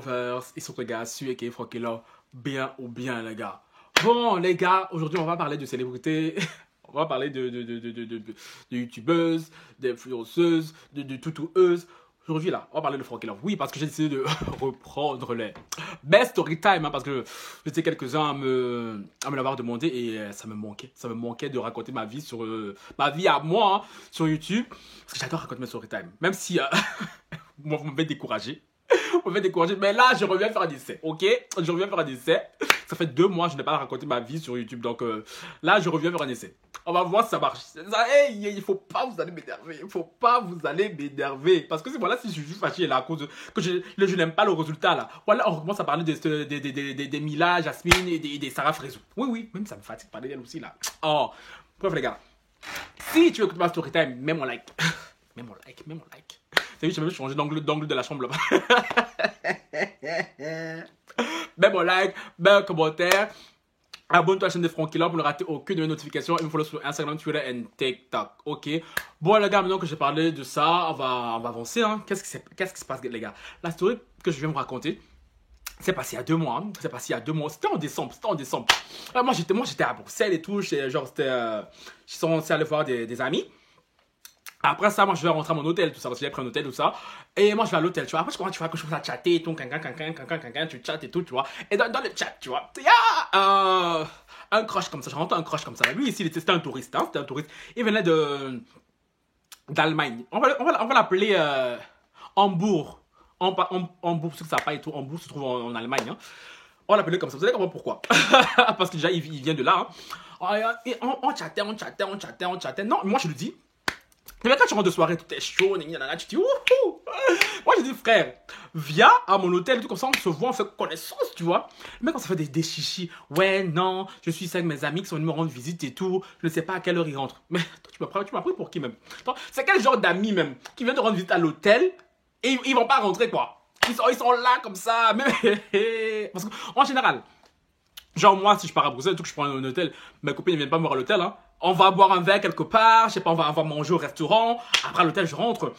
lovers, ils sont les gars sur et Frankie Love, bien ou bien les gars. Bon les gars, aujourd'hui on va parler de célébrités, on va parler de youtubeuses, d'influenceuses, de toutoueuses. Aujourd'hui là, on va parler de Frankie Love. Oui, parce que j'ai décidé de reprendre les best story time, hein, parce que j'étais quelques-uns à me l'avoir demandé et ça me manquait de raconter ma vie sur ma vie à moi hein, sur YouTube, parce que j'adore raconter mes story time, même si moi vous m'avez découragé. Vous m'avez découragé, mais là je reviens faire un essai, ok? Je reviens faire un essai. Ça fait 2 mois que je n'ai pas raconté ma vie sur YouTube, donc là je reviens faire un essai. On va voir si ça marche. Hey, il faut pas vous aller m'énerver, il faut pas vous aller m'énerver, parce que voilà, si je suis fâché là à cause de, que je n'aime pas le résultat là. Voilà, on commence à parler des Mila, Jasmine et des Sarah Frézou. Oui, même ça me fatigue de parler d'elle aussi là. Oh, bref les gars, si tu veux écouter ma story time, mets mon like. Mets mon like. T'as vu, j'ai même changé d'angle de la chambre là-bas. Mets mon like, mets un commentaire. Abonne-toi à la chaîne de Frankie Love pour ne rater aucune de mes notifications. Et me follow sur Instagram, Twitter et TikTok. Ok. Bon les gars, maintenant que j'ai parlé de ça, on va avancer. Hein. Qu'est-ce qui se passe les gars? La story que je viens de vous raconter, c'est passé il y a 2 mois. Hein. C'est passé il y a 2 mois. C'était en décembre. Moi j'étais à Bruxelles et tout. Je suis censé aller voir des amis. Après ça, moi, je vais rentrer à mon hôtel, tout ça, parce que j'ai pris un hôtel, tout ça. Et moi, je vais à l'hôtel, tu vois. Après, tu vois que je commence à chatter et tout, tu chattes et tout, tu vois. Et dans le chat, tu vois, il y a un crush comme ça, je rentre un crush comme ça. Lui, ici, c'était un touriste, hein, c'était un touriste. Il venait d'Allemagne. On va l'appeler Hambourg. Hambourg, parce que ça n'a pas et tout. Hambourg se trouve en Allemagne, hein. On l'appelait comme ça. Vous savez comment pourquoi? Parce que déjà, il vient de là, hein. Et on chattait. Non, moi, je lui dis. Mais quand tu rentres de soirée, tout est chaud, tu dis wouhou. Moi je dis frère, viens à mon hôtel, tout comme ça, on se voit, on fait connaissance, tu vois. Mais quand ça fait des chichis, ouais, non, je suis avec mes amis qui sont venus me rendre visite et tout, je ne sais pas à quelle heure ils rentrent. Mais toi, tu m'as pris pour qui même? C'est quel genre d'amis même qui viennent te rendre visite à l'hôtel et ils vont pas rentrer quoi? Ils sont là comme ça, même. Parce qu'en général, genre moi, si je pars à Bruxelles, tout que je prends un hôtel, mes copines ne viennent pas me voir à l'hôtel, hein. On va boire un verre quelque part, je sais pas, on va manger au restaurant. Après à l'hôtel, je rentre.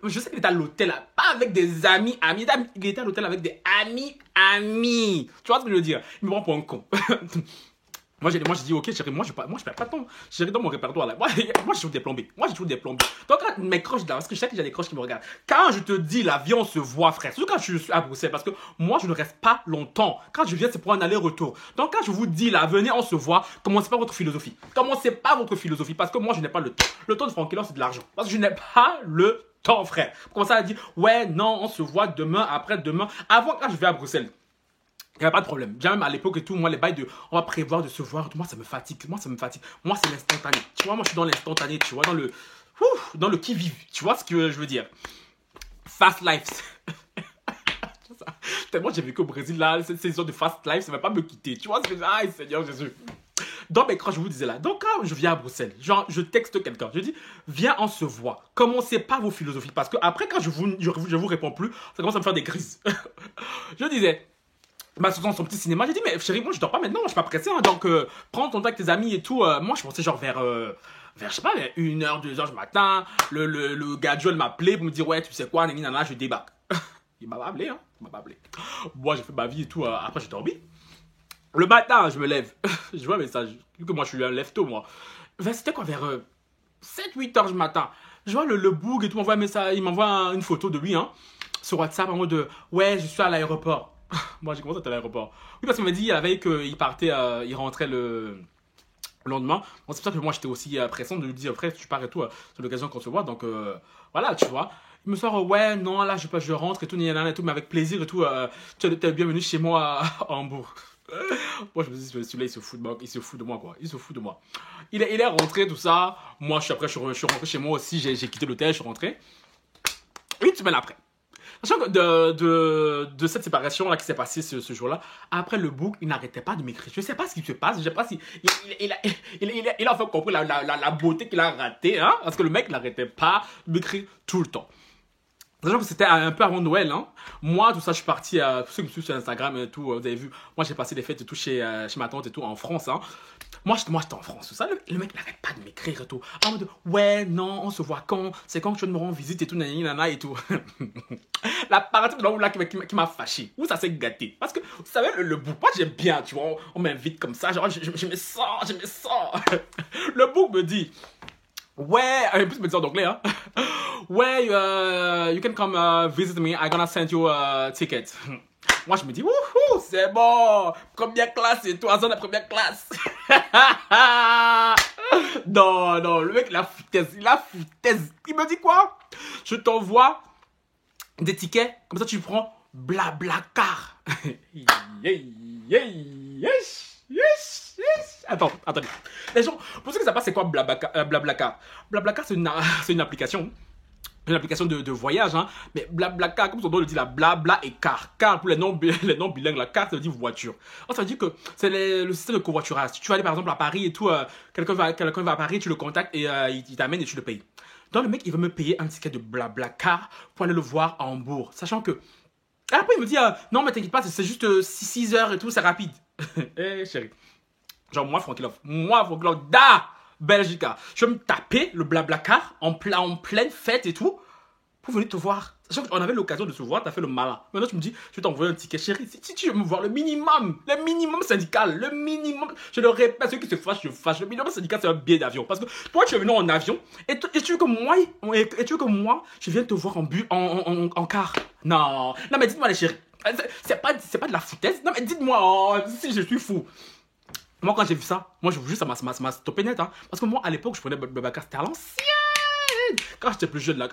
Je sais qu'il était à l'hôtel, pas avec des amis. Il était à l'hôtel avec des amis. Tu vois ce que je veux dire? Il me prend pour un con. Moi, j'ai dit, ok, chérie, moi, je perds pas de temps. Chérie, dans mon répertoire, là. Moi, j'ai toujours des plombés. Donc, quand mes croches, là, parce que je sais qu'il y a des croches qui me regardent. Quand je te dis, la vie, on se voit, frère. Surtout quand je suis à Bruxelles, parce que moi, je ne reste pas longtemps. Quand je viens, c'est pour un aller-retour. Donc, quand je vous dis, là, venez, on se voit, commencez pas votre philosophie. Parce que moi, je n'ai pas le temps. Le temps de Frankie Love, c'est de l'argent. Parce que je n'ai pas le temps, frère. Comment ça, elle dit, ouais, non, on se voit demain, après-demain. Avant, quand je vais à Bruxelles, il n'y avait pas de problème. Déjà même à l'époque et tout, moi les bails de on va prévoir de se voir, moi ça me fatigue. Moi c'est l'instantané. Tu vois, moi je suis dans l'instantané, tu vois, dans le qui-vive. Tu vois ce que je veux dire? Fast life. Tellement j'ai vécu au Brésil là, cette saison de fast life, ça ne va pas me quitter. Tu vois ce que je veux dire? Aïe Seigneur Jésus. Donc, quand je vous disais là, donc quand je viens à Bruxelles, genre, je texte quelqu'un, je dis, viens, on se voit. Commencez pas vos philosophies, parce que après, quand je vous réponds plus, ça commence à me faire des crises. Je disais, bah, sur son petit cinéma, j'ai dit, mais chérie, moi je dors pas maintenant, je suis pas pressé, hein, donc prends ton temps avec tes amis et tout. Moi je pensais genre vers je sais pas, 1h, 2h du matin, le gars Joel m'appelait pour me dire, ouais, tu sais quoi, nana, je débarque. Il m'a pas appelé, hein, Moi j'ai fait ma vie et tout, après j'ai dormi. Le matin, je me lève, je vois un message, vu que moi je suis un lève-tôt, moi. C'était quoi, vers 7-8h du matin. Je vois le boug et tout, m'envoie un message, il m'envoie une photo de lui, hein, sur WhatsApp, en mode, ouais, je suis à l'aéroport. Moi, j'ai commencé à être à l'aéroport. Oui, parce qu'il m'a dit la veille qu'il partait, il rentrait le lendemain. Bon, c'est pour ça que moi, j'étais aussi pressant de lui dire, frère, tu pars et tout, c'est l'occasion qu'on se voit. Donc, voilà, tu vois. Il me sort, ouais, non, là, je rentre et tout, et tout, mais avec plaisir et tout. Tu es bienvenu chez moi à Hambourg. Moi, je me dis, celui-là, il se fout de moi, quoi. Il se fout de moi. Il est rentré, tout ça. Moi, je suis rentré chez moi aussi. J'ai quitté l'hôtel, je suis rentré. 1 semaine après. Sachant que de cette séparation-là qui s'est passée ce jour-là, après le book, il n'arrêtait pas de m'écrire. Je ne sais pas ce qui se passe, je ne sais pas si il a enfin compris la beauté qu'il a ratée, hein, parce que le mec n'arrêtait pas de m'écrire tout le temps. Sachant que c'était un peu avant Noël, hein. Moi, tout ça, je suis parti, tous ceux qui me suivent sur Instagram et tout, vous avez vu, moi j'ai passé des fêtes et tout chez ma tante et tout en France, hein. Moi, j'étais en France, tout ça. Le mec, il n'arrête pas de m'écrire et tout. En mode, ouais, non, on se voit quand? C'est quand que tu veux me rendre visite et tout, nana et tout. La partie de là qui m'a fâché. Où ça s'est gâté. Parce que, vous savez, le bouc, moi j'aime bien, tu vois. On m'invite comme ça, genre, je me sens, je me sens. Le bouc me dit, ouais, en plus, il me dit en anglais, hein. Ouais, you can come visit me, I'm gonna send you a ticket. Moi, je me dis, wouhou, c'est bon, première classe et tout, en zone de première classe. Non, non, le mec, il a foutaise, il a foutaise. Il me dit quoi? Je t'envoie des tickets, comme ça tu prends Blablacar. Attends, attendez. Les gens, pour ceux qui ne savent pas c'est quoi Blablacar? Blablacar, c'est une application. Une application de voyage, hein. Mais Blablacar, comme son nom le dit, la blabla et car. Car, pour les noms bilingues, la car, ça veut dire voiture. Alors, ça veut dire que c'est le système de covoiturage. Si tu vas aller, par exemple, à Paris et tout, quelqu'un va à Paris, tu le contactes et il t'amène et tu le payes. Donc, le mec, il veut me payer un ticket de Blablacar pour aller le voir à Hambourg. Sachant que... Et après, il me dit, non, mais t'inquiète pas, c'est juste 6 heures et tout, c'est rapide. Eh, chérie. Genre, moi, Francky Love, da Belgica. Je vais me taper le Blablacar en pleine fête et tout pour venir te voir. Sachant qu'on avait l'occasion de se voir, t'as fait le malin. Maintenant, tu me dis, je vais t'envoyer un ticket, chérie. Si tu veux me voir, le minimum syndical, le minimum, je le répète, ceux qui se fâchent, je fâche. Le minimum syndical, c'est un billet d'avion. Parce que toi, tu es venu en avion et tu veux que moi, je vienne te voir en car. Non, mais dites-moi, les chéris, c'est pas de la foutaise. Non, mais dites-moi, oh, si je suis fou. Moi, quand j'ai vu ça, moi, je vous jure, ça m'a stoppé net. Hein. Parce que moi, à l'époque, je prenais Blablacar, c'était à l'ancienne. Quand j'étais plus jeune, là,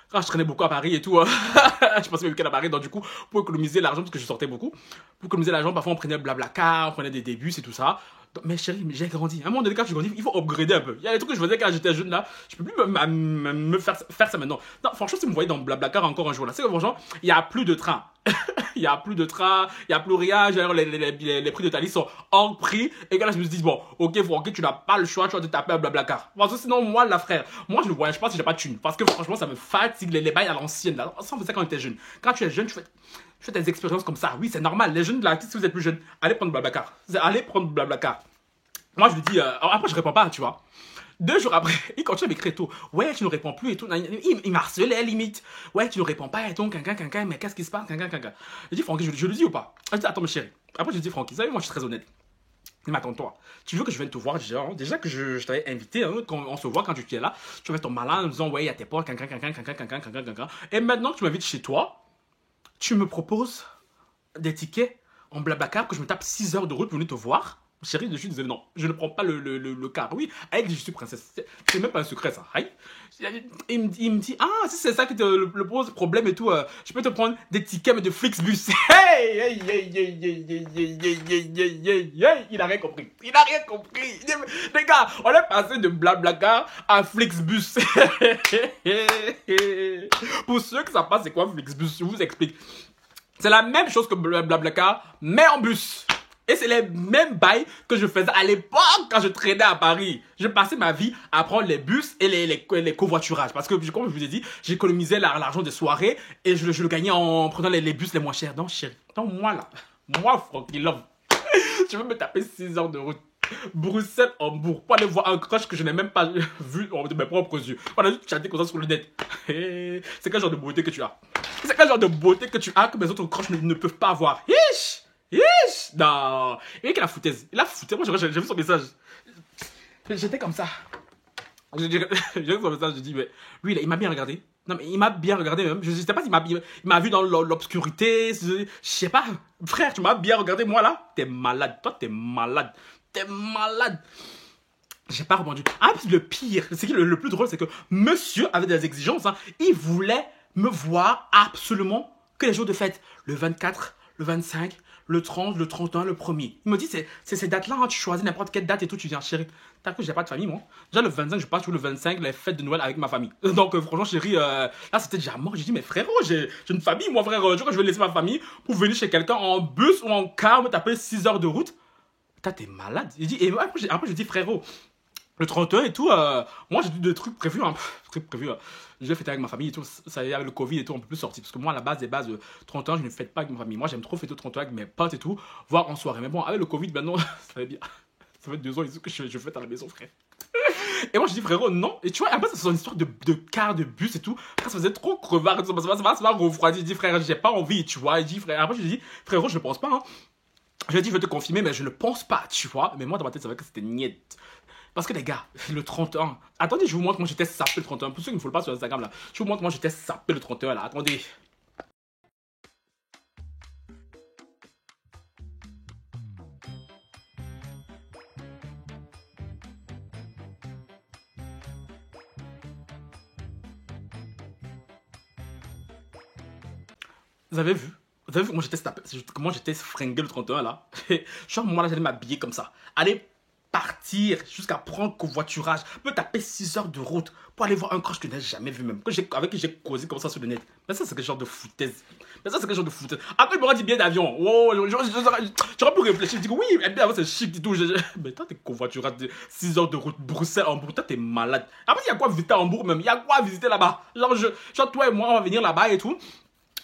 quand je traînais beaucoup à Paris et tout, je passais mes week-ends à Paris. Donc, du coup, pour économiser l'argent, parce que je sortais beaucoup, pour économiser l'argent, parfois, on prenait Blablacar, on prenait des bus et tout ça. Donc, mais chérie, j'ai grandi. À un moment donné, quand tu grandis, il faut upgrader un peu. Il y a des trucs que je faisais quand j'étais jeune, là. Je peux plus me faire ça maintenant. Non, franchement, si vous me voyez dans Blablacar encore un jour, là, c'est que franchement, il n'y a plus de train. Il n'y a plus de train, il n'y a plus rien. Les prix de Thalys sont hors prix. Et là, je me suis dit, bon, ok, Francky, tu n'as pas le choix, tu vas te taper un Blablacar. Parce que sinon, moi, là, frère, moi, je ne voyage pas si j'ai pas de thune. Parce que franchement, ça me fatigue les bails à l'ancienne. Là. Ça, on faisait quand on était jeune. Quand tu es jeune, tu fais des expériences comme ça. Oui, c'est normal. Les jeunes de la si vous êtes plus jeunes, allez prendre Blablacar. Allez prendre Blablacar. Moi, je lui dis, après, je réponds pas, tu vois. 2 jours après, il continue à m'écrire tout. Ouais, tu ne réponds plus et tout. Il m'harcelait, limite. Ouais, tu ne réponds pas et tout. Mais qu'est-ce qui se passe? Je dis, Francky, je le dis ou pas? Je dis, attends, mais chérie. Après, je dis, Francky, vous savez, moi, je suis très honnête. Il m'attend-toi. Tu veux que je vienne te voir déjà que je t'avais invité, hein, quand on se voit quand tu es là. Tu vas ton malin en me disant, ouais, il y a tes potes, Et maintenant que tu m'invites chez toi, tu me proposes des tickets en Blablacar que je me tape 6 heures de route pour venir te voir. Chérie, je suis désolé, non, je ne prends pas le car. Oui, elle dit je suis princesse. C'est même pas un secret, ça. Aïe. Il me dit, ah, si c'est ça qui te le pose problème et tout, je peux te prendre des tickets mais de Flixbus. Hey, il a rien compris. Il a rien compris. Les gars, on est passé de Blablacar à Flixbus. Pour ceux qui savent pas c'est quoi Flixbus, je vous explique. C'est la même chose que Blablacar, mais en bus. Et c'est les mêmes bails que je faisais à l'époque quand je traînais à Paris. Je passais ma vie à prendre les bus et les covoiturages. Parce que, comme je vous ai dit, j'économisais l'argent des soirées et je le gagnais en prenant les bus les moins chers. Donc, chérie, donc moi là, moi, Francky Love, je veux me taper 6 heures de route. Bruxelles-Hambourg pour aller voir un crush que je n'ai même pas vu de mes propres yeux. On a juste chaté comme ça sur le net. C'est quel genre de beauté que tu as? C'est quel genre de beauté que tu as que mes autres crushs ne peuvent pas avoir? Hish! Non, il a la foutaise. Il a foutu. Moi, j'ai vu son message. J'étais comme ça. J'ai vu son message. Je dis, mais lui, il m'a bien regardé. Non, mais il m'a bien regardé même. Je sais pas s'il m'a vu dans l'obscurité. Je sais pas. Frère, tu m'as bien regardé. Moi, là, t'es malade. Toi, t'es malade. T'es malade. J'ai pas répondu. Ah, le pire, c'est que le plus drôle, c'est que monsieur avait des exigences. Hein. Il voulait me voir absolument que les jours de fête. Le 24, le 25, le 30, le 31, le 1er. Il me dit, c'est ces dates-là, hein, tu choisis n'importe quelle date et tout, tu viens, chérie. T'as cru que j'ai pas de famille, moi. Déjà, le 25, je passe tout le 25, les fêtes de Noël avec ma famille. Donc, franchement, chérie, là, c'était déjà mort. J'ai dit, mais frérot, j'ai une famille, moi, frère. Je crois que je vais laisser ma famille pour venir chez quelqu'un en bus ou en car, me taper 6 heures de route. T'es malade. Il dit, et après, je dis, frérot, Le 31 et tout, moi j'ai des trucs prévus, hein, trucs prévus. Je vais fêter avec ma famille et tout. Ça y est, avec le Covid et tout, on peut plus sortir. Parce que moi, à la base des bases, 31, je ne fête pas avec ma famille. Moi, j'aime trop fêter le 31 avec mes potes et tout, voire en soirée. Mais bon, avec le Covid, maintenant, ça fait bien. Ça fait 2 ans et tout que je fête à la maison, frère. Et moi, je dis, frérot, non. Et tu vois, après, c'est une histoire de car, de bus et tout. Après, ça faisait trop crevard. Ça m'a refroidi. Je dis, frère, j'ai pas envie, tu vois. Il dit, frère, après, je lui dis, frérot, je ne pense pas, hein. Je lui ai dit, je vais te confirmer, mais je ne pense pas, tu vois. Mais moi, dans ma tête, c'est vrai que c'était niet. Parce que les gars, le 31. Attendez, je vous montre comment j'étais sapé le 31. Pour ceux qui ne me follow pas sur Instagram là, je vous montre comment j'étais sapé le 31 là. Attendez. Vous avez vu? Vous avez vu comment j'étais sapé, comment j'étais fringué le 31 là? Genre, moi là, j'allais m'habiller comme ça. Allez partir jusqu'à prendre covoiturage, me taper 6 heures de route pour aller voir un crush que je n'ai jamais vu même, avec qui j'ai causé comme ça sur le net. Mais ça, c'est quel genre de foutaise? Mais ça, c'est quel genre de foutaise? Après, il m'aurait dit billet d'avion. Oh, j'aurais pu réfléchir. Je dis oui, bien avant, c'est chic et tout. Mais toi, t'es covoiturage de 6 heures de route, Bruxelles, Hambourg. Toi, t'es malade. Après, il y a quoi visiter à Hambourg même? Il y a quoi visiter là-bas? Genre, toi et moi, on va venir là-bas et tout.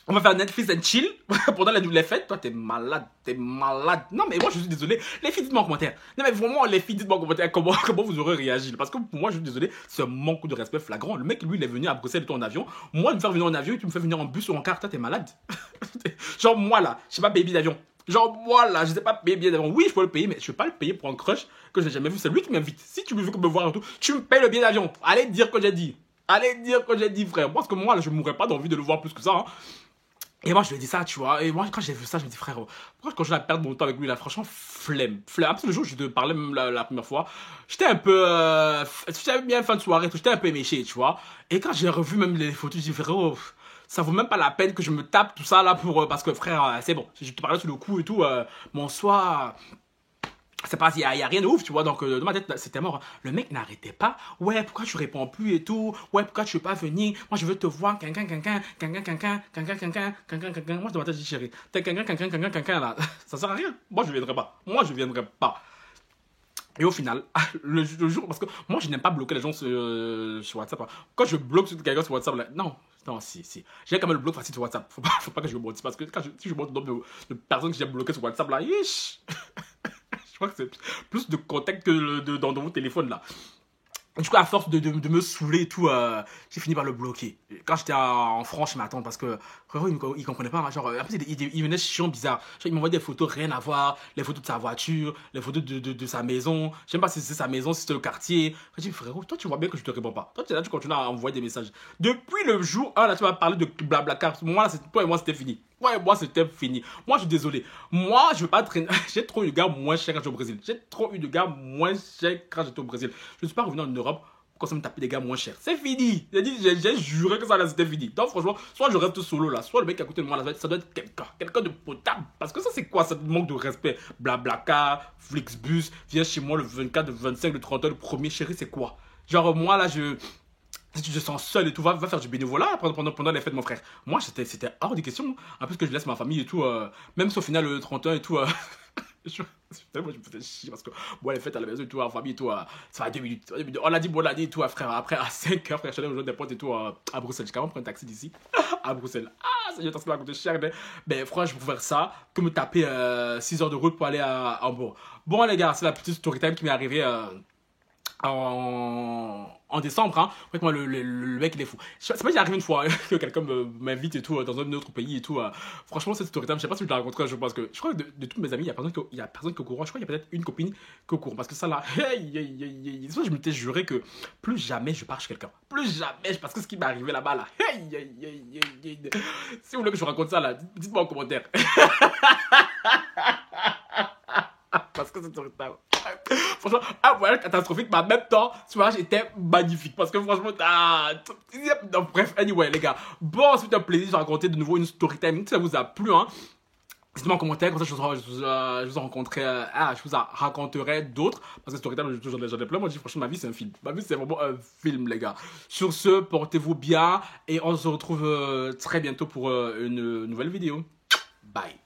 On va faire Netflix and chill pendant les fêtes. Toi, t'es malade, t'es malade. Non, mais moi, je suis désolé. Les filles, dites-moi en commentaire. Non, mais vraiment, les filles, dites-moi en commentaire comment vous aurez réagi. Parce que pour moi, je suis désolé, c'est un manque de respect flagrant. Le mec, lui, il est venu à Bruxelles en avion. Moi, il me fait venir en avion et tu me fais venir en bus ou en car. Toi, t'es malade. Genre, moi, là, je sais pas payer billet d'avion. Genre, moi, là, je sais pas payer billet d'avion. Oui, je peux le payer, mais je peux pas le payer pour un crush que j'ai jamais vu. C'est lui qui m'invite. Si tu veux me voir et tout, tu me payes le billet d'avion. Allez dire que j'ai dit. Allez dire que j'ai dit, frère. Parce que moi, là, je mourrais pas d'envie de le voir plus que ça. Hein. Et moi, je lui ai dit ça, tu vois. Et moi, quand j'ai vu ça, je me dis, frère, pourquoi quand je vais perdre mon temps avec lui, là, franchement, flemme. Flemme. Après, le jour où je te parlais, même la première fois, j'étais un peu. J'étais bien fin de soirée, j'étais un peu éméché, tu vois. Et quand j'ai revu même les photos, je dis, frérot, ça vaut même pas la peine que je me tape tout ça, là, pour. Parce que, frère, c'est bon. Je te parlais sur le coup et tout. Mon soir. C'est pas, y a rien de ouf, tu vois. Donc, dans ma tête, c'était mort. Le mec n'arrêtait pas. Ouais, pourquoi tu réponds plus et tout? Ouais, pourquoi tu veux pas venir? Moi, je veux te voir. Moi, dans ma tête, je dis, chérie, t'es là. Ça sert à rien. Moi, je viendrai pas. Moi, je viendrai pas. Et au final, le jour, parce que moi, je n'aime pas bloquer les gens sur WhatsApp. Hein. Quand je bloque quelqu'un sur WhatsApp, là, non, si. J'ai quand même le bloc facile sur WhatsApp. Faut pas que je me motive. Parce que si je montre le nombre de personnes que j'ai bloquées sur WhatsApp, là, je crois que c'est plus de contact que dans vos téléphones là. Du coup, à force de me saouler et tout, j'ai fini par le bloquer. Quand j'étais en France chez ma tante, parce que frérot, il comprenait pas. Hein, genre, après, il venait chiant, bizarre. Genre, il m'envoyait des photos, rien à voir. Les photos de sa voiture, les photos de sa maison. Je sais même pas si c'est sa maison, si c'est le quartier. Je dis, frérot, toi, tu vois bien que je te réponds pas. Toi, tu es là, tu continues à envoyer des messages. Depuis le jour 1, là, tu vas parler de Blablacar. Moi, là, toi et moi, c'était fini. Ouais, moi, c'était fini. Moi, je suis désolé. Moi, je veux pas traîner. J'ai trop eu de gars moins chers quand j'étais au Brésil. J'ai trop eu de gars moins chers quand j'étais au Brésil. Je ne suis pas revenu en Europe pour ça me taper des gars moins chers. C'est fini. J'ai juré que ça là, c'était fini. Donc, franchement, soit je reste solo là, soit le mec à côté de moi là, ça doit être quelqu'un de potable. Parce que ça, c'est quoi? Ça manque de respect. Blablacar, Flixbus, viens chez moi le 24, le 25, le 31, le 1er, chéri, c'est quoi? Genre, moi là, si tu te sens seul et tout, va faire du bénévolat pendant les fêtes, mon frère. Moi, c'était hors de question. En plus que je laisse ma famille et tout, même si au final, le 31 et tout, moi, je me faisais chier parce que moi, les fêtes à la maison et tout, en famille et tout, ça va 2 minutes. On a dit bon lundi et tout, frère. Après, à 5 heures, frère, je suis allé rejoindre des potes et tout à Bruxelles. J'ai quand même pris un taxi d'ici à Bruxelles. Ah, ça y est, ça va coûter cher, mais franchement, je préfère ça que me taper 6 heures de route pour aller à Hambourg. Bon, les gars, c'est la petite story time qui m'est arrivée. En décembre, hein. En fait, moi, le mec, il est fou. C'est pas qu'il arrive une fois que quelqu'un m'invite et tout dans un autre pays et tout. Franchement, cette story time, je sais pas si je l'ai rencontré un jour parce que je crois que de tous mes amis, il y a personne qui est au courant. Je crois qu'il y a peut-être une copine qui est au courant parce que ça là, je m'étais juré que plus jamais je pars chez quelqu'un. Plus jamais, parce que ce qui m'est arrivé là-bas là, si vous voulez que je vous raconte ça là, dites-moi en commentaire. Parce que cette story time. Franchement, un voyage catastrophique, mais en même temps, ce voyage était magnifique. Parce que franchement, bref, anyway, les gars. Bon, c'était un plaisir de raconter de nouveau une story time. Si ça vous a plu, hein, dites-moi en commentaire, comme ça je vous en rencontrerai, je vous en raconterai d'autres. Parce que story time, j'en ai plein. Moi, je dis franchement, ma vie, c'est un film. Ma vie, c'est vraiment un film, les gars. Sur ce, portez-vous bien et on se retrouve très bientôt pour une nouvelle vidéo. Bye.